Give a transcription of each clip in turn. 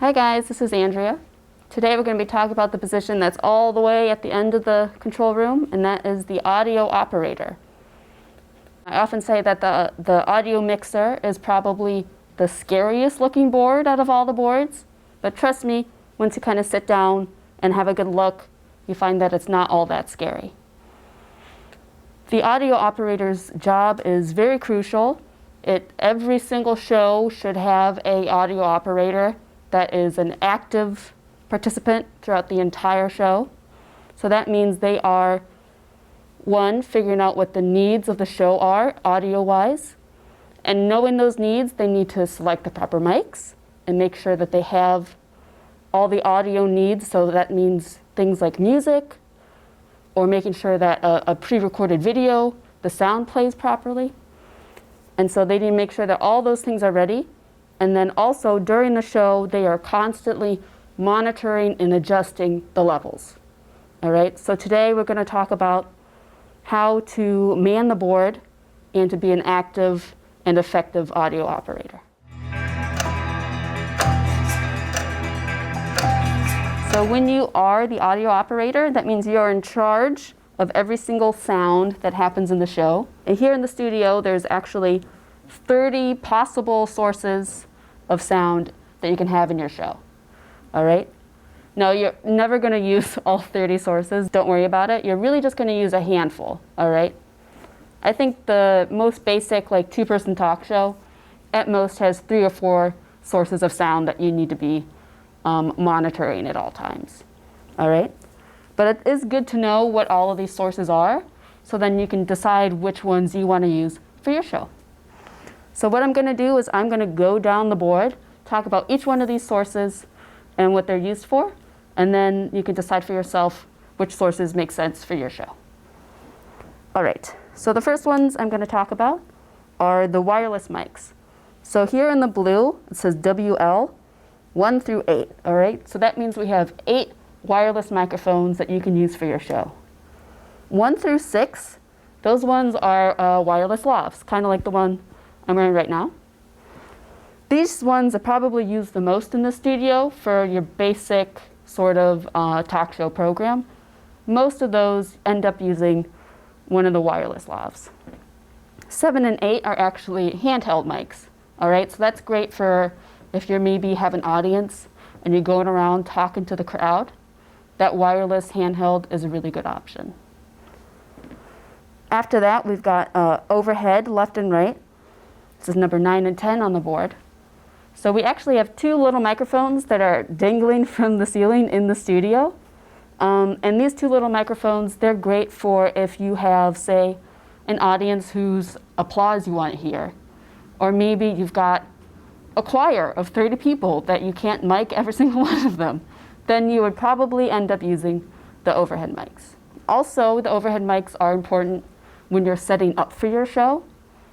Hi guys, this is Andrea. Today we're going to be talking about the position that's all the way at the end of the control room, and that is the audio operator. I often say that the audio mixer is probably the scariest looking board out of all the boards, but trust me, once you kind of sit down and have a good look, you find that it's not all that scary. The audio operator's job is very crucial. Every single show should have an audio operator that is an active participant throughout the entire show. So that means they are, one, figuring out what the needs of the show are, audio-wise. And knowing those needs, they need to select the proper mics and make sure that they have all the audio needs. So that means things like music, or making sure that a pre-recorded video, the sound plays properly. And so they need to make sure that all those things are ready. And then also during the show, they are constantly monitoring and adjusting the levels. All right, so today we're going to talk about how to man the board and to be an active and effective audio operator. So when you are the audio operator, that means you're in charge of every single sound that happens in the show. And here in the studio, there's actually 30 possible sources of sound that you can have in your show. All right? Now, you're never going to use all 30 sources. Don't worry about it. You're really just going to use a handful. All right? I think the most basic, like, two-person talk show at most has 3 or 4 sources of sound that you need to be monitoring at all times. All right? But it is good to know what all of these sources are, so then you can decide which ones you want to use for your show. So what I'm going to do is I'm going to go down the board, talk about each one of these sources and what they're used for, and then you can decide for yourself which sources make sense for your show. All right, so the first ones I'm going to talk about are the wireless mics. So here in the blue, it says WL 1 through 8, all right? So that means we have 8 wireless microphones that you can use for your show. 1 through 6, those ones are wireless lavs, kind of like the one I'm wearing right now. These ones are probably used the most in the studio for your basic sort of talk show program. Most of those end up using one of the wireless lavs. 7 and 8 are actually handheld mics, all right? So that's great for if you maybe have an audience and you're going around talking to the crowd. That wireless handheld is a really good option. After that, we've got overhead, left and right. This is number 9 and 10 on the board. So we actually have 2 little microphones that are dangling from the ceiling in the studio. And these 2 little microphones, they're great for if you have, say, an audience whose applause you want to hear. Or maybe you've got a choir of 30 people that you can't mic every single one of them. Then you would probably end up using the overhead mics. Also, the overhead mics are important when you're setting up for your show.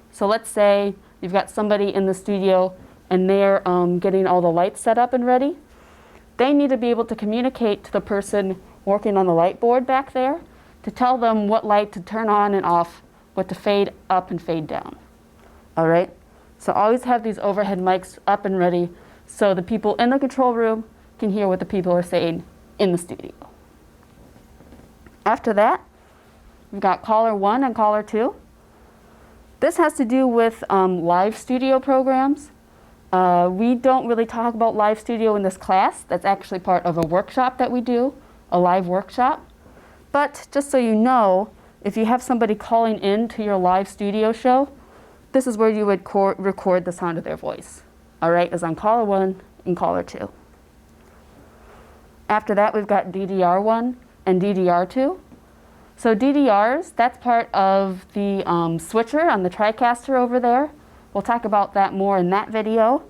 So let's say you've got somebody in the studio and they're getting all the lights set up and ready. They need to be able to communicate to the person working on the light board back there to tell them what light to turn on and off, what to fade up and fade down. All right? So always have these overhead mics up and ready so the people in the control room can hear what the people are saying in the studio. After that, we've got caller 1 and caller 2. This has to do with live studio programs. We don't really talk about live studio in this class. That's actually part of a workshop that we do, a live workshop. But just so you know, if you have somebody calling in to your live studio show, this is where you would record the sound of their voice. All right, is on caller 1 and caller 2. After that, we've got DDR1 and DDR2. So DDRs, that's part of the switcher on the TriCaster over there. We'll talk about that more in that video.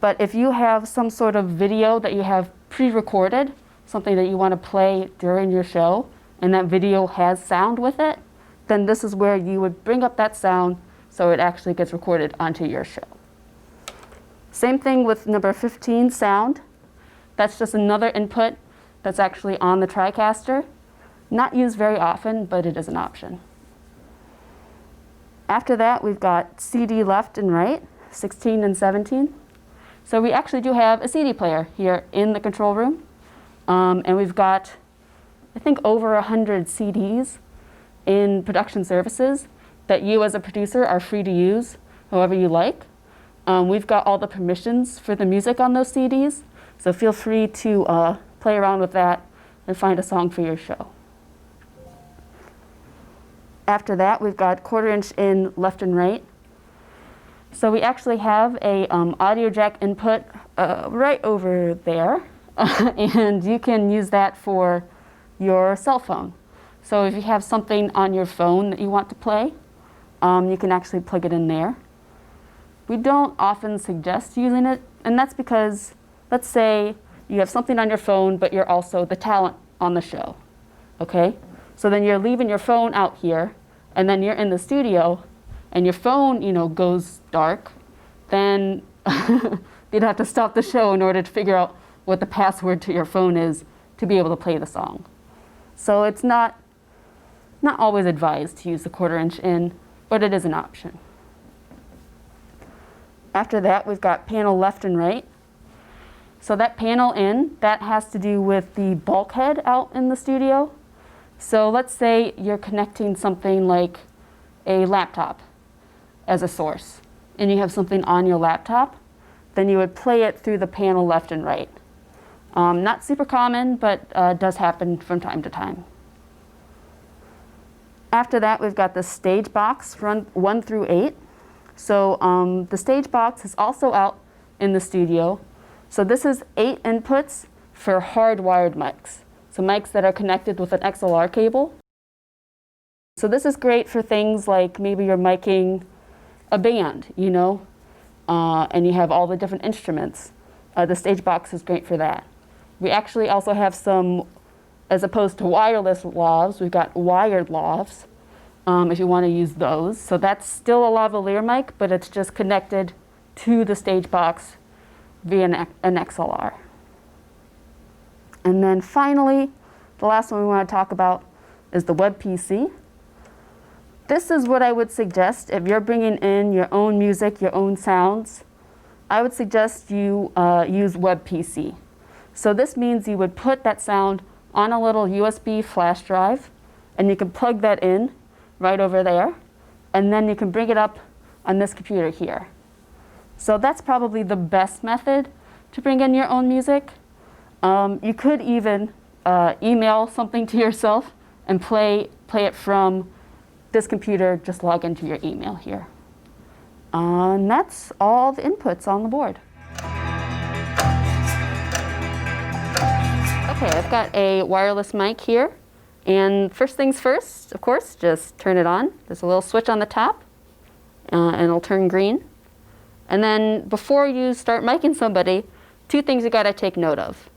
But if you have some sort of video that you have pre-recorded, something that you want to play during your show, and that video has sound with it, then this is where you would bring up that sound so it actually gets recorded onto your show. Same thing with number 15, sound. That's just another input that's actually on the TriCaster. Not used very often, but it is an option. After that, we've got CD left and right, 16 and 17. So we actually do have a CD player here in the control room. And we've got, I think, over 100 CDs in production services that you as a producer are free to use however you like. We've got all the permissions for the music on those CDs, so feel free to play around with that and find a song for your show. After that, we've got 1/4 inch in left and right. So we actually have a audio jack input right over there, and you can use that for your cell phone. So if you have something on your phone that you want to play, you can actually plug it in there. We don't often suggest using it, and that's because, let's say you have something on your phone, but you're also the talent on the show, okay? So then you're leaving your phone out here, and then you're in the studio, and your phone, goes dark, then you'd have to stop the show in order to figure out what the password to your phone is to be able to play the song. So it's not always advised to use the 1/4 inch in, but it is an option. After that, we've got panel left and right. So that panel in, that has to do with the bulkhead out in the studio. So let's say you're connecting something like a laptop as a source, and you have something on your laptop, then you would play it through the panel left and right. Not super common, but does happen from time to time. After that, we've got the stage box, run 1 through 8. So the stage box is also out in the studio. So this is 8 inputs for hardwired mics. So mics that are connected with an XLR cable. So this is great for things like maybe you're miking a band, and you have all the different instruments. The stage box is great for that. We actually also have some, as opposed to wireless lavs, we've got wired lavs, if you want to use those. So that's still a lavalier mic, but it's just connected to the stage box via an XLR. And then finally, the last one we want to talk about is the web PC. This is what I would suggest if you're bringing in your own music, your own sounds. I would suggest you use web PC. So this means you would put that sound on a little USB flash drive, and you can plug that in right over there, and then you can bring it up on this computer here. So that's probably the best method to bring in your own music. You could even email something to yourself and play it from this computer. Just log into your email here. And that's all the inputs on the board. Okay, I've got a wireless mic here. And first things first, of course, just turn it on. There's a little switch on the top, and it'll turn green. And then before you start miking somebody, 2 things you gotta take note of.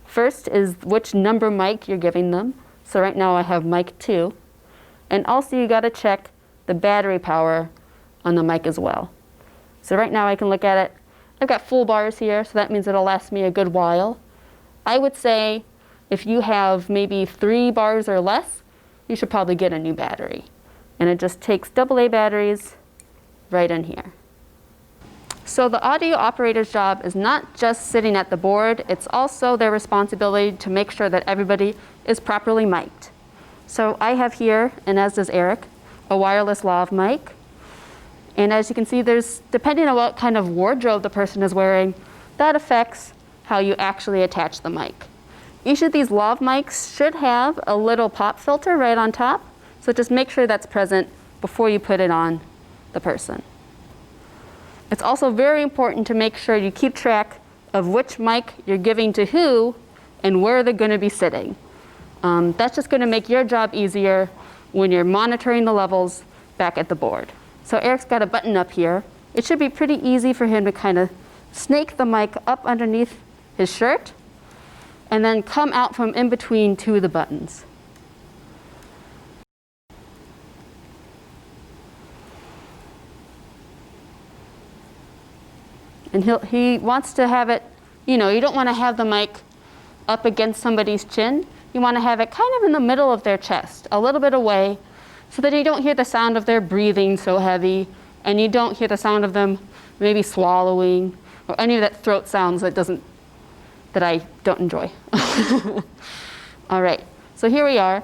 First is which number mic you're giving them. So right now I have mic 2. And also you gotta check the battery power on the mic as well. So right now I can look at it. I've got full bars here, so that means it'll last me a good while. I would say if you have maybe 3 bars or less, you should probably get a new battery. And it just takes AA batteries right in here. So the audio operator's job is not just sitting at the board, it's also their responsibility to make sure that everybody is properly mic'd. So I have here, and as does Eric, a wireless lav mic. And as you can see, there's, depending on what kind of wardrobe the person is wearing, that affects how you actually attach the mic. Each of these lav mics should have a little pop filter right on top, so just make sure that's present before you put it on the person. It's also very important to make sure you keep track of which mic you're giving to who and where they're going to be sitting. That's just going to make your job easier when you're monitoring the levels back at the board. So Eric's got a button up here. It should be pretty easy for him to kind of snake the mic up underneath his shirt and then come out from in between 2 of the buttons. And he wants to have it, you don't want to have the mic up against somebody's chin. You want to have it kind of in the middle of their chest, a little bit away, so that you don't hear the sound of their breathing so heavy, and you don't hear the sound of them maybe swallowing or any of that throat sounds that I don't enjoy. All right, so here we are.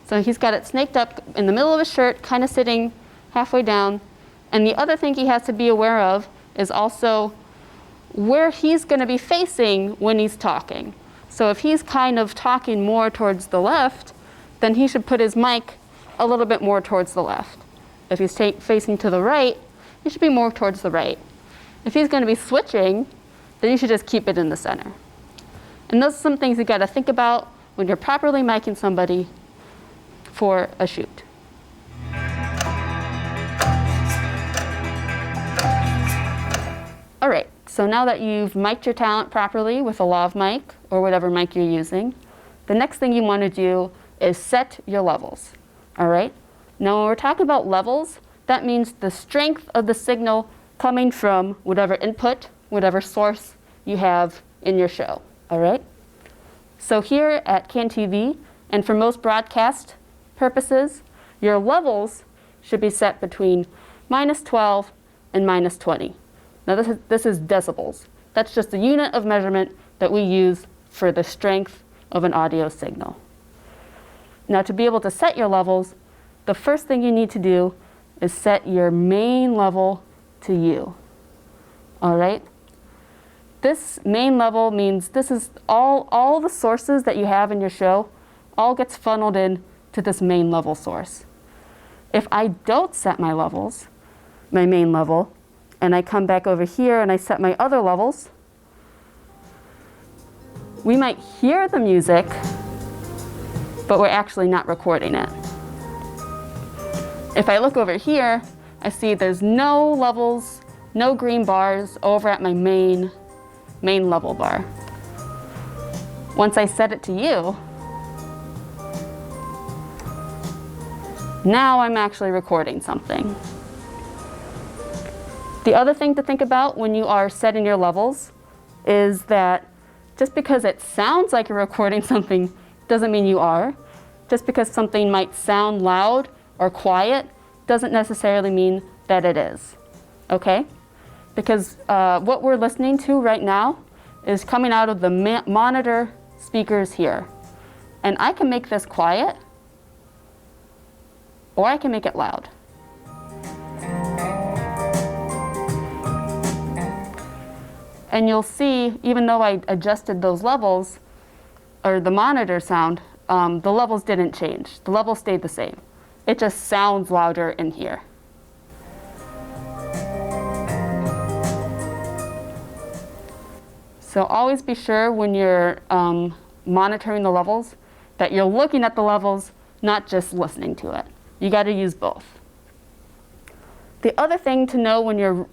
So he's got it snaked up in the middle of his shirt, kind of sitting halfway down. And the other thing he has to be aware of is also where he's going to be facing when he's talking. So if he's kind of talking more towards the left, then he should put his mic a little bit more towards the left. If he's facing to the right, he should be more towards the right. If he's going to be switching, then you should just keep it in the center. And those are some things you got to think about when you're properly micing somebody for a shoot. All right, so now that you've mic'd your talent properly with a lav mic or whatever mic you're using, the next thing you want to do is set your levels. All right? Now when we're talking about levels, that means the strength of the signal coming from whatever input, whatever source you have in your show. All right? So here at CanTV, and for most broadcast purposes, your levels should be set between -12 and -20. Now this is decibels. That's just the unit of measurement that we use for the strength of an audio signal. Now to be able to set your levels, the first thing you need to do is set your main level to U. All right? This main level means this is all the sources that you have in your show all gets funneled in to this main level source. If I don't set my levels, my main level, and I come back over here and I set my other levels, we might hear the music, but we're actually not recording it. If I look over here, I see there's no levels, no green bars over at my main level bar. Once I set it to U, now I'm actually recording something. The other thing to think about when you are setting your levels is that just because it sounds like you're recording something doesn't mean you are. Just because something might sound loud or quiet doesn't necessarily mean that it is. Okay? Because what we're listening to right now is coming out of the monitor speakers here. And I can make this quiet, or I can make it loud. And you'll see, even though I adjusted those levels, or the monitor sound, the levels didn't change. The levels stayed the same. It just sounds louder in here. So always be sure when you're monitoring the levels that you're looking at the levels, not just listening to it. You got to use both. The other thing to know when you're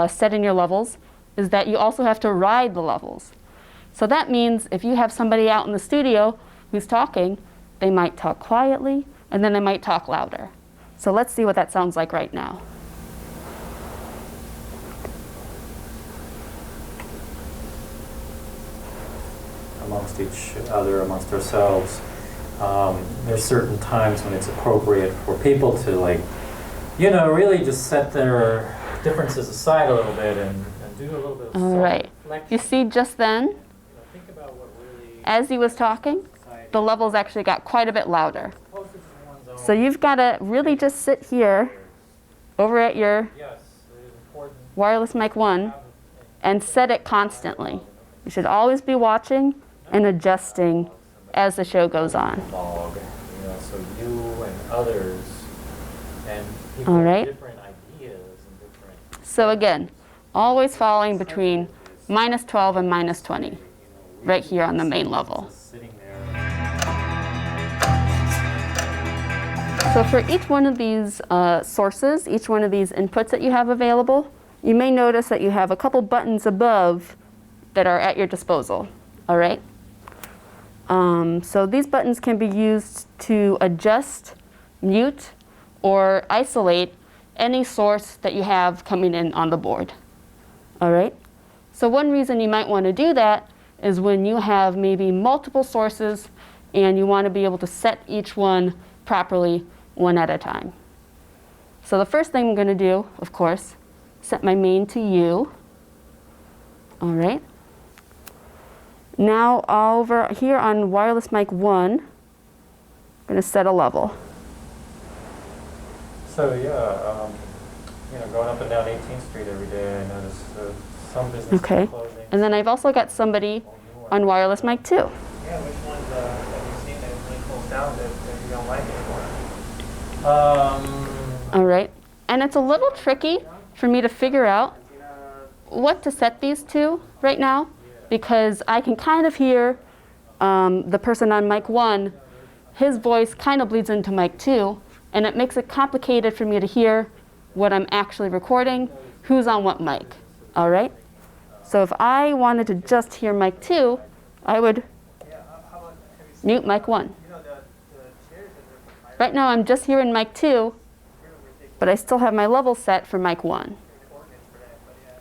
setting your levels is that you also have to ride the levels. So that means if you have somebody out in the studio who's talking, they might talk quietly, and then they might talk louder. So let's see what that sounds like right now. Amongst each other, amongst ourselves, there's certain times when it's appropriate for people to, like, you know, really just set their differences aside a little bit and do a little bit of self-reflection. You see just then, Think about what really, as he was talking, the levels actually got quite a bit louder. So you've got to really just sit here over at your wireless mic 1 and set it constantly. You should always be watching and adjusting as the show goes on. So you and others and people All right. with different ideas and different. So again, always falling between -12 and -20, right here on the main level. So for each one of these sources, each one of these inputs that you have available, you may notice that you have a couple buttons above that are at your disposal. All right? So these buttons can be used to adjust, mute, or isolate any source that you have coming in on the board. All right? So one reason you might want to do that is when you have maybe multiple sources and you want to be able to set each one properly one at a time. So the first thing I'm going to do, of course, set my main to U. All right. Now over here on wireless mic 1, I'm going to set a level. So yeah, going up and down 18th Street every day, I notice some businesses are closing. And then I've also got somebody on wireless mic 2. Yeah, which ones have you seen that really closed down that you don't like anymore? All right. And it's a little tricky for me to figure out what to set these to right now, because I can kind of hear the person on mic 1, his voice kind of bleeds into mic 2, and it makes it complicated for me to hear what I'm actually recording, who's on what mic. All right? So if I wanted to just hear mic 2, I would mute mic 1. Right now I'm just hearing mic 2, but I still have my level set for mic 1.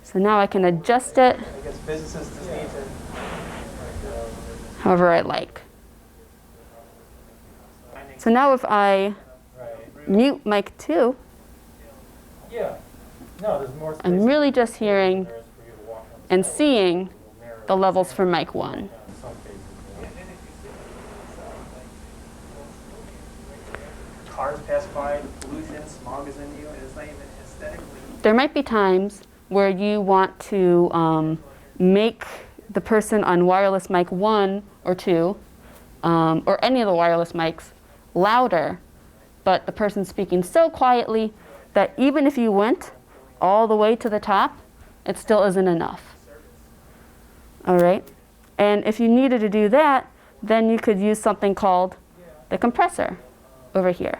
So now I can adjust it however I like. So now if I mute mic 2, I'm really just hearing and seeing the levels for mic 1. Cars pass by, pollution, smog is in you, and it's not even aesthetically. There might be times where you want to make the person on wireless mic 1 or 2, or any of the wireless mics, louder, but the person's speaking so quietly that even if you went all the way to the top, it still isn't enough. All right? And if you needed to do that, then you could use something called the compressor over here.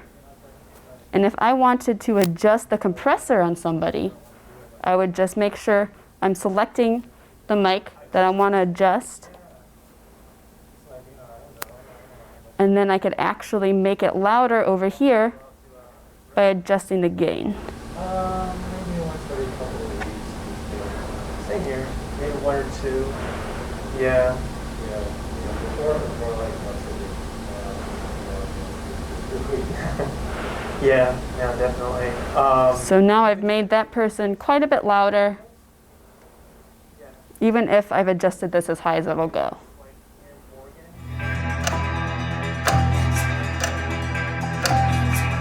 And if I wanted to adjust the compressor on somebody, I would just make sure I'm selecting the mic that I want to adjust. And then I could actually make it louder over here by adjusting the gain. Maybe once every couple of weeks. Same here. Maybe 1 or 2. Yeah. Before it was more like once a week. Yeah, definitely. So now I've made that person quite a bit louder, even if I've adjusted this as high as it'll go.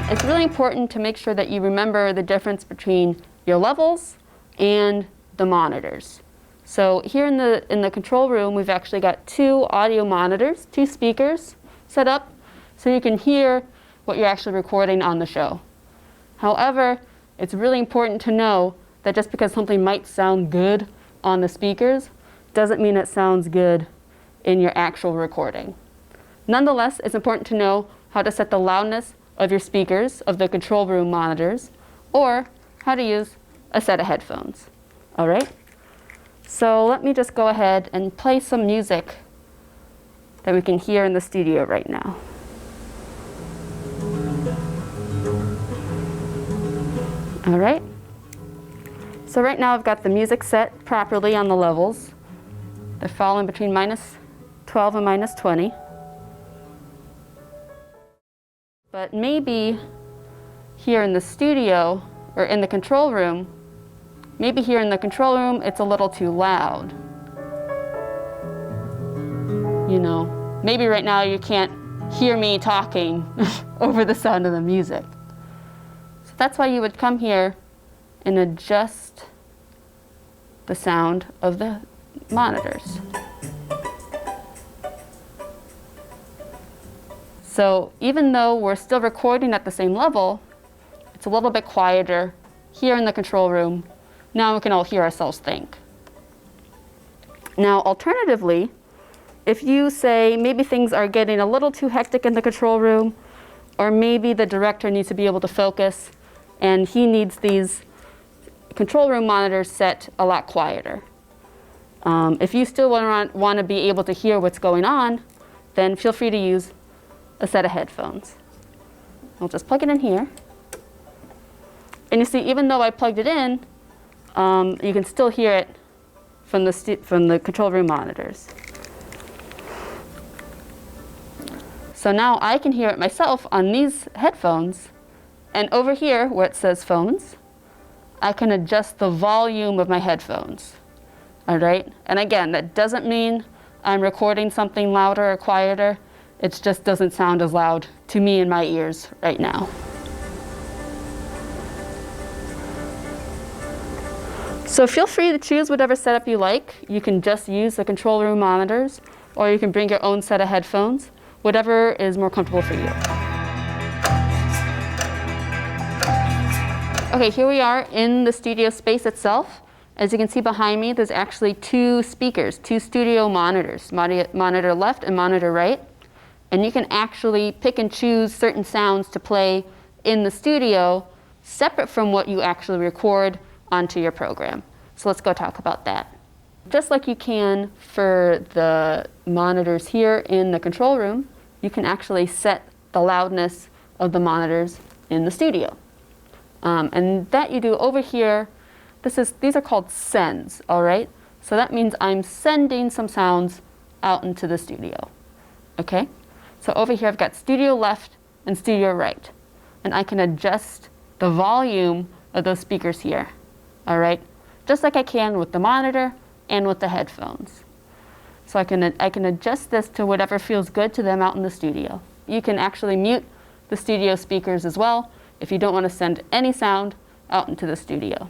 It's really important to make sure that you remember the difference between your levels and the monitors. So here in the control room, we've actually got 2 audio monitors, 2 speakers set up, so you can hear what you're actually recording on the show. However, it's really important to know that just because something might sound good on the speakers doesn't mean it sounds good in your actual recording. Nonetheless, it's important to know how to set the loudness of your speakers, of the control room monitors, or how to use a set of headphones. All right? So let me just go ahead and play some music that we can hear in the studio right now. All right. So right now I've got the music set properly on the levels. They're falling between -12 and -20. But maybe here in the studio, or in the control room, it's a little too loud. Maybe right now you can't hear me talking over the sound of the music. So that's why you would come here and adjust the sound of the monitors. So even though we're still recording at the same level, it's a little bit quieter here in the control room. Now we can all hear ourselves think. Now, alternatively, if you say maybe things are getting a little too hectic in the control room, or maybe the director needs to be able to focus and he needs these control room monitors set a lot quieter. If you still want to be able to hear what's going on, then feel free to use a set of headphones. I'll just plug it in here. And you see, even though I plugged it in, you can still hear it from the control room monitors. So now I can hear it myself on these headphones, and over here where it says phones, I can adjust the volume of my headphones. all right? And again, that doesn't mean I'm recording something louder or quieter. It just doesn't sound as loud to me in my ears right now. So feel free to choose whatever setup you like. You can just use the control room monitors, or you can bring your own set of headphones, whatever is more comfortable for you. Okay, here we are in the studio space itself. As you can see behind me, there's actually two speakers, two studio monitors, monitor left and monitor right. And you can actually pick and choose certain sounds to play in the studio separate from what you actually record onto your program. So let's go talk about that. Just like you can for the monitors here in the control room, you can actually set the loudness of the monitors in the studio. And that you do over here. These are called sends, all right? So that means I'm sending some sounds out into the studio, okay? So over here I've got studio left and studio right. And I can adjust the volume of those speakers here, all right? Just like I can with the monitor and with the headphones. So I can adjust this to whatever feels good to them out in the studio. You can actually mute the studio speakers as well if you don't want to send any sound out into the studio.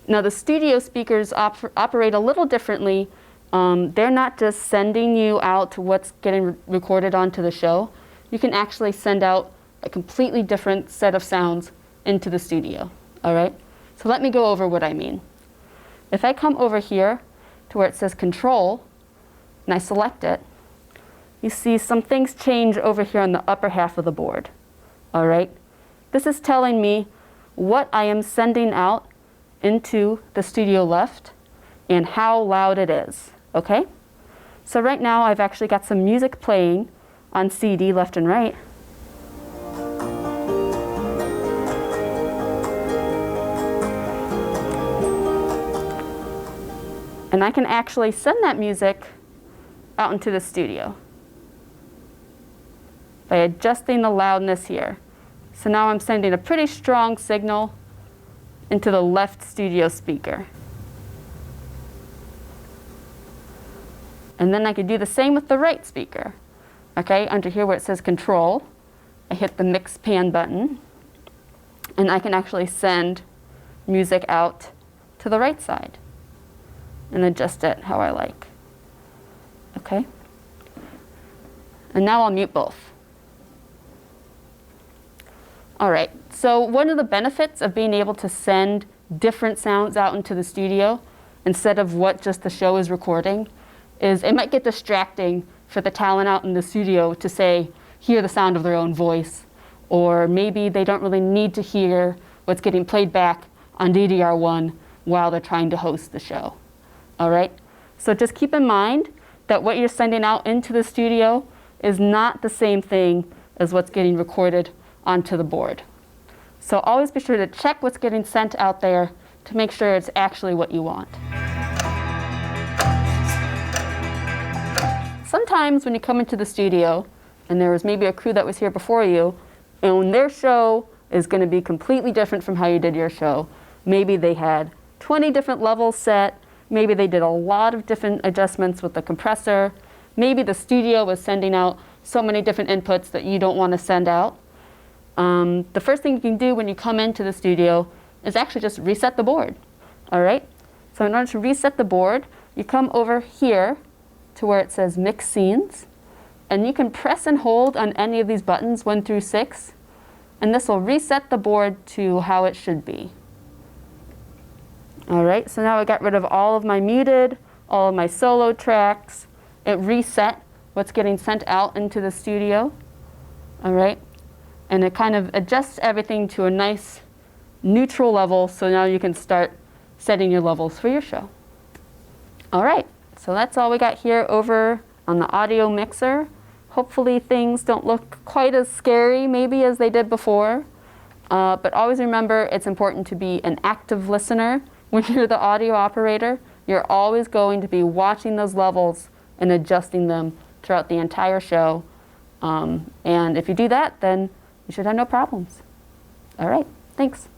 Now the studio speakers operate a little differently. They're not just sending you out to what's getting recorded onto the show. You can actually send out a completely different set of sounds into the studio, all right? So let me go over what I mean. If I come over here to where it says control, and I select it, you see some things change over here on the upper half of the board, all right? This is telling me what I am sending out into the studio left and how loud it is, okay? So right now I've actually got some music playing on CD left and right. And I can actually send that music out into the studio by adjusting the loudness here. So now I'm sending a pretty strong signal into the left studio speaker. And then I could do the same with the right speaker. Okay, under here where it says control, I hit the mix pan button, and I can actually send music out to the right side and adjust it how I like. Okay? And now I'll mute both. All right, so one of the benefits of being able to send different sounds out into the studio instead of what just the show is recording is it might get distracting for the talent out in the studio to say, hear the sound of their own voice, or maybe they don't really need to hear what's getting played back on DDR1 while they're trying to host the show. All right, so just keep in mind that what you're sending out into the studio is not the same thing as what's getting recorded onto the board. So always be sure to check what's getting sent out there to make sure it's actually what you want. Sometimes when you come into the studio and there was maybe a crew that was here before you, and their show is going to be completely different from how you did your show. Maybe they had 20 different levels set. Maybe they did a lot of different adjustments with the compressor. Maybe the studio was sending out so many different inputs that you don't want to send out. The first thing you can do when you come into the studio is actually just reset the board, all right? So in order to reset the board, you come over here to where it says Mix Scenes, and you can press and hold on any of these buttons, 1 through 6, and this will reset the board to how it should be. All right, so now I got rid of all of my muted, all of my solo tracks. It reset what's getting sent out into the studio, all right? And it kind of adjusts everything to a nice neutral level, so now you can start setting your levels for your show. All right, so that's all we got here over on the audio mixer. Hopefully things don't look quite as scary maybe as they did before, but always remember it's important to be an active listener when you're the audio operator. You're always going to be watching those levels and adjusting them throughout the entire show. And if you do that, then you should have no problems. All right, thanks.